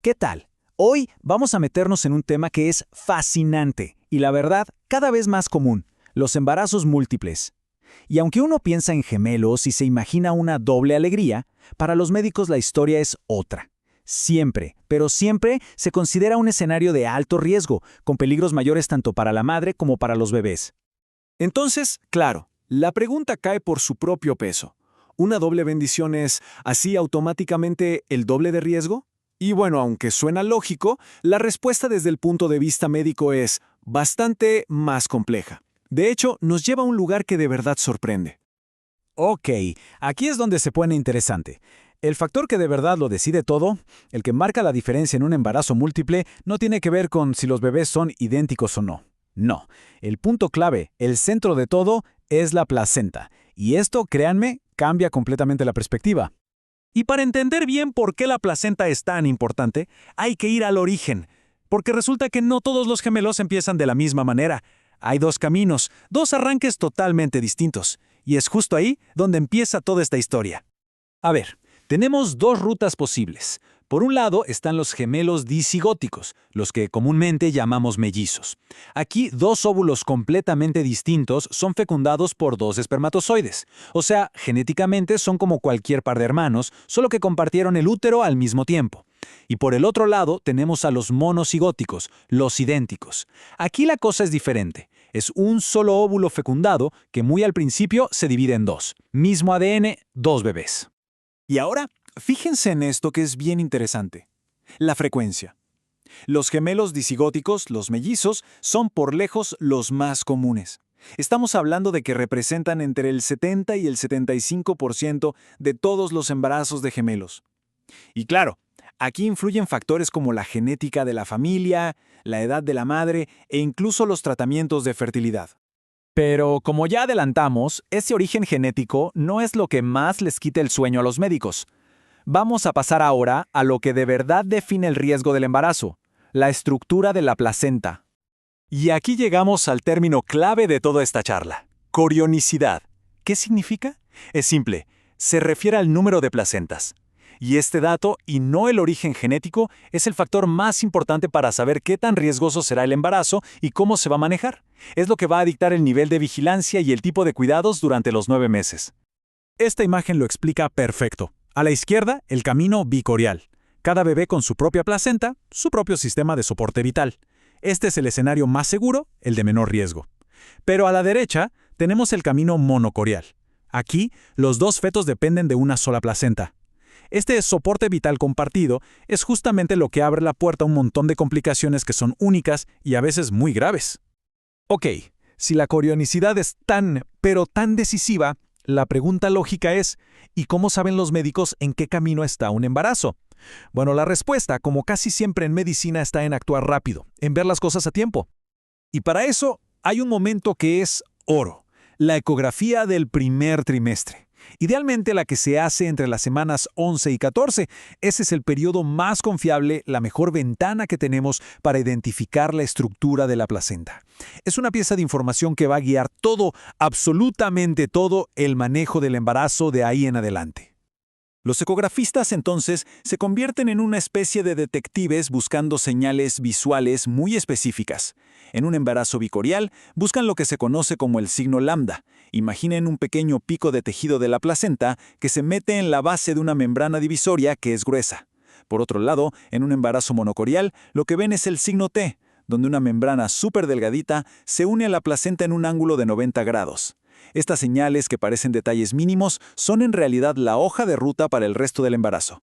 ¿Qué tal? Hoy vamos a meternos en un tema que es fascinante y la verdad cada vez más común, los embarazos múltiples. Y aunque uno piensa en gemelos y se imagina una doble alegría, para los médicos la historia es otra. Siempre, pero siempre se considera un escenario de alto riesgo, con peligros mayores tanto para la madre como para los bebés. Entonces, claro, la pregunta cae por su propio peso. ¿Una doble bendición es así automáticamente el doble de riesgo? Y bueno, aunque suena lógico, la respuesta desde el punto de vista médico es bastante más compleja. De hecho, nos lleva a un lugar que de verdad sorprende. Ok, aquí es donde se pone interesante. El factor que de verdad lo decide todo, el que marca la diferencia en un embarazo múltiple, no tiene que ver con si los bebés son idénticos o no. No, el punto clave, el centro de todo, es la placenta. Y esto, créanme, cambia completamente la perspectiva. Y para entender bien por qué la placenta es tan importante, hay que ir al origen, porque resulta que no todos los gemelos empiezan de la misma manera. Hay dos caminos, dos arranques totalmente distintos, y es justo ahí donde empieza toda esta historia. A ver, tenemos dos rutas posibles. Por un lado están los gemelos disigóticos, los que comúnmente llamamos mellizos. Aquí dos óvulos completamente distintos son fecundados por dos espermatozoides. O sea, genéticamente son como cualquier par de hermanos, solo que compartieron el útero al mismo tiempo. Y por el otro lado tenemos a los monocigóticos, los idénticos. Aquí la cosa es diferente. Es un solo óvulo fecundado que muy al principio se divide en dos. Mismo ADN, dos bebés. Y ahora, fíjense en esto que es bien interesante. La frecuencia. Los gemelos disigóticos, los mellizos, son por lejos los más comunes. Estamos hablando de que representan entre el 70 y el 75% de todos los embarazos de gemelos. Y claro, aquí influyen factores como la genética de la familia, la edad de la madre e incluso los tratamientos de fertilidad. Pero como ya adelantamos, ese origen genético no es lo que más les quita el sueño a los médicos. Vamos a pasar ahora a lo que de verdad define el riesgo del embarazo, la estructura de la placenta. Y aquí llegamos al término clave de toda esta charla, corionicidad. ¿Qué significa? Es simple, se refiere al número de placentas. Y este dato, y no el origen genético, es el factor más importante para saber qué tan riesgoso será el embarazo y cómo se va a manejar. Es lo que va a dictar el nivel de vigilancia y el tipo de cuidados durante los 9 meses. Esta imagen lo explica perfecto. A la izquierda, el camino bicorial. Cada bebé con su propia placenta, su propio sistema de soporte vital. Este es el escenario más seguro, el de menor riesgo. Pero a la derecha, tenemos el camino monocorial. Aquí, los dos fetos dependen de una sola placenta. Este soporte vital compartido es justamente lo que abre la puerta a un montón de complicaciones que son únicas y a veces muy graves. Ok, si la corionicidad es tan, pero tan decisiva, la pregunta lógica es, ¿y cómo saben los médicos en qué camino está un embarazo? Bueno, la respuesta, como casi siempre en medicina, está en actuar rápido, en ver las cosas a tiempo. Y para eso hay un momento que es oro, la ecografía del primer trimestre. Idealmente la que se hace entre las semanas 11 y 14. Ese es el periodo más confiable, la mejor ventana que tenemos para identificar la estructura de la placenta. Es una pieza de información que va a guiar todo, absolutamente todo, el manejo del embarazo de ahí en adelante. Los ecografistas entonces se convierten en una especie de detectives buscando señales visuales muy específicas. En un embarazo bicorial buscan lo que se conoce como el signo lambda. Imaginen un pequeño pico de tejido de la placenta que se mete en la base de una membrana divisoria que es gruesa. Por otro lado, en un embarazo monocorial, lo que ven es el signo T, donde una membrana súper delgadita se une a la placenta en un ángulo de 90 grados. Estas señales, que parecen detalles mínimos, son en realidad la hoja de ruta para el resto del embarazo.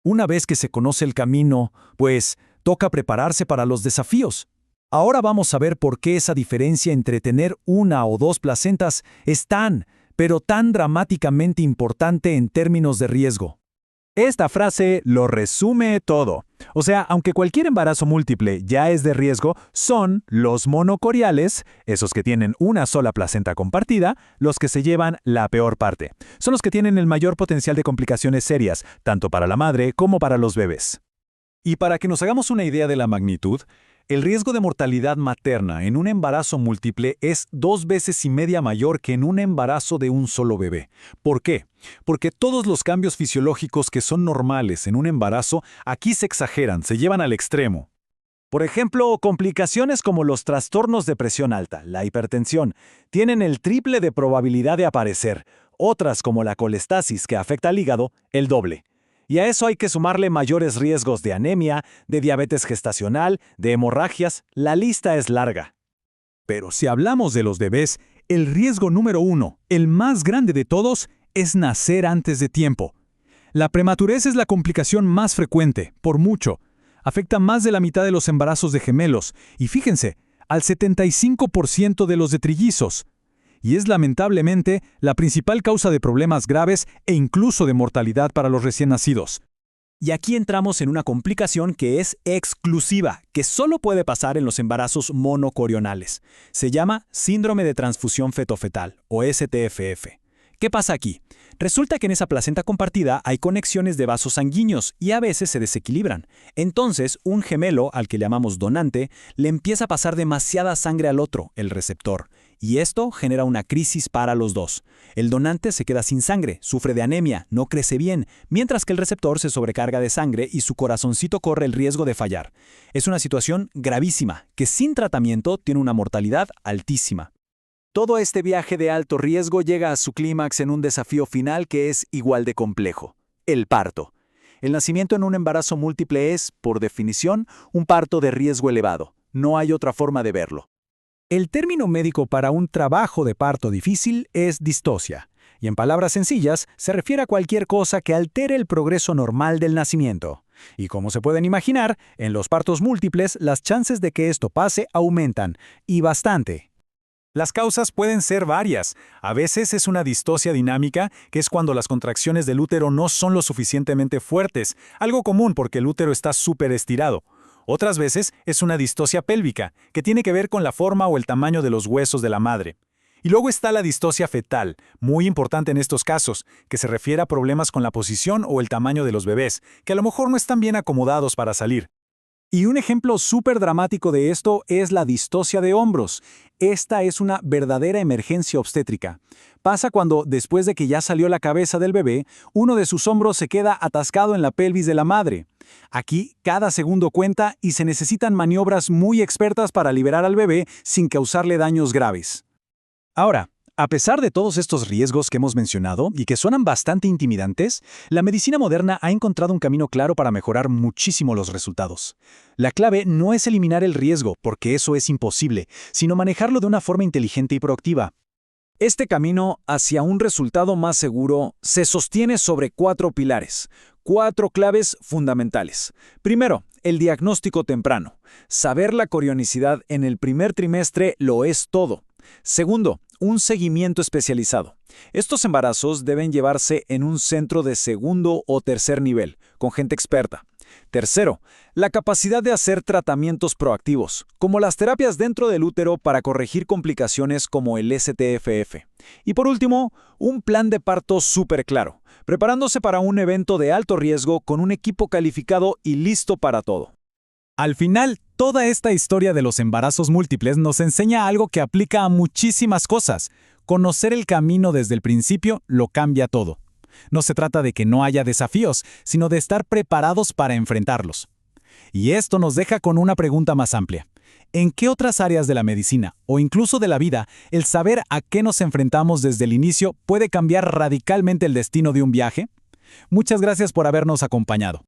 Una vez que se conoce el camino, pues toca prepararse para los desafíos. Ahora vamos a ver por qué esa diferencia entre tener una o dos placentas es tan, pero tan dramáticamente importante en términos de riesgo. Esta frase lo resume todo. O sea, aunque cualquier embarazo múltiple ya es de riesgo, son los monocoriales, esos que tienen una sola placenta compartida, los que se llevan la peor parte. Son los que tienen el mayor potencial de complicaciones serias, tanto para la madre como para los bebés. Y para que nos hagamos una idea de la magnitud, El riesgo de mortalidad materna en un embarazo múltiple es 2,5 veces mayor que en un embarazo de un solo bebé. ¿Por qué? Porque todos los cambios fisiológicos que son normales en un embarazo aquí se exageran, se llevan al extremo. Por ejemplo, complicaciones como los trastornos de presión alta, la hipertensión, tienen el triple de probabilidad de aparecer. Otras, como la colestasis, que afecta al hígado, el doble. Y a eso hay que sumarle mayores riesgos de anemia, de diabetes gestacional, de hemorragias. La lista es larga. Pero si hablamos de los bebés, el riesgo número 1, el más grande de todos, es nacer antes de tiempo. La prematurez es la complicación más frecuente, por mucho. Afecta más de la mitad de los embarazos de gemelos, y fíjense, al 75% de los de trillizos. Y es lamentablemente la principal causa de problemas graves e incluso de mortalidad para los recién nacidos. Y aquí entramos en una complicación que es exclusiva, que solo puede pasar en los embarazos monocorionales. Se llama síndrome de transfusión fetofetal, o STFF. ¿Qué pasa aquí? Resulta que en esa placenta compartida hay conexiones de vasos sanguíneos y a veces se desequilibran. Entonces, un gemelo, al que llamamos donante, le empieza a pasar demasiada sangre al otro, el receptor. Y esto genera una crisis para los dos. El donante se queda sin sangre, sufre de anemia, no crece bien, mientras que el receptor se sobrecarga de sangre y su corazoncito corre el riesgo de fallar. Es una situación gravísima, que sin tratamiento tiene una mortalidad altísima. Todo este viaje de alto riesgo llega a su clímax en un desafío final que es igual de complejo: el parto. El nacimiento en un embarazo múltiple es, por definición, un parto de riesgo elevado. No hay otra forma de verlo. El término médico para un trabajo de parto difícil es distocia, y en palabras sencillas se refiere a cualquier cosa que altere el progreso normal del nacimiento. Y como se pueden imaginar, en los partos múltiples las chances de que esto pase aumentan, y bastante. Las causas pueden ser varias. A veces es una distocia dinámica, que es cuando las contracciones del útero no son lo suficientemente fuertes, algo común porque el útero está súper estirado. Otras veces es una distocia pélvica, que tiene que ver con la forma o el tamaño de los huesos de la madre. Y luego está la distocia fetal, muy importante en estos casos, que se refiere a problemas con la posición o el tamaño de los bebés, que a lo mejor no están bien acomodados para salir. Y un ejemplo súper dramático de esto es la distocia de hombros. Esta es una verdadera emergencia obstétrica. Pasa cuando, después de que ya salió la cabeza del bebé, uno de sus hombros se queda atascado en la pelvis de la madre. Aquí, cada segundo cuenta y se necesitan maniobras muy expertas para liberar al bebé sin causarle daños graves. Ahora, a pesar de todos estos riesgos que hemos mencionado y que suenan bastante intimidantes, la medicina moderna ha encontrado un camino claro para mejorar muchísimo los resultados. La clave no es eliminar el riesgo, porque eso es imposible, sino manejarlo de una forma inteligente y proactiva. Este camino hacia un resultado más seguro se sostiene sobre 4 pilares, 4 claves fundamentales. Primero, el diagnóstico temprano. Saber la corionicidad en el primer trimestre lo es todo. Segundo, un seguimiento especializado. Estos embarazos deben llevarse en un centro de segundo o tercer nivel, con gente experta. Tercero, la capacidad de hacer tratamientos proactivos, como las terapias dentro del útero para corregir complicaciones como el STFF. Y por último, un plan de parto súper claro, preparándose para un evento de alto riesgo con un equipo calificado y listo para todo. Al final, toda esta historia de los embarazos múltiples nos enseña algo que aplica a muchísimas cosas. Conocer el camino desde el principio lo cambia todo. No se trata de que no haya desafíos, sino de estar preparados para enfrentarlos. Y esto nos deja con una pregunta más amplia. ¿En qué otras áreas de la medicina, o incluso de la vida, el saber a qué nos enfrentamos desde el inicio puede cambiar radicalmente el destino de un viaje? Muchas gracias por habernos acompañado.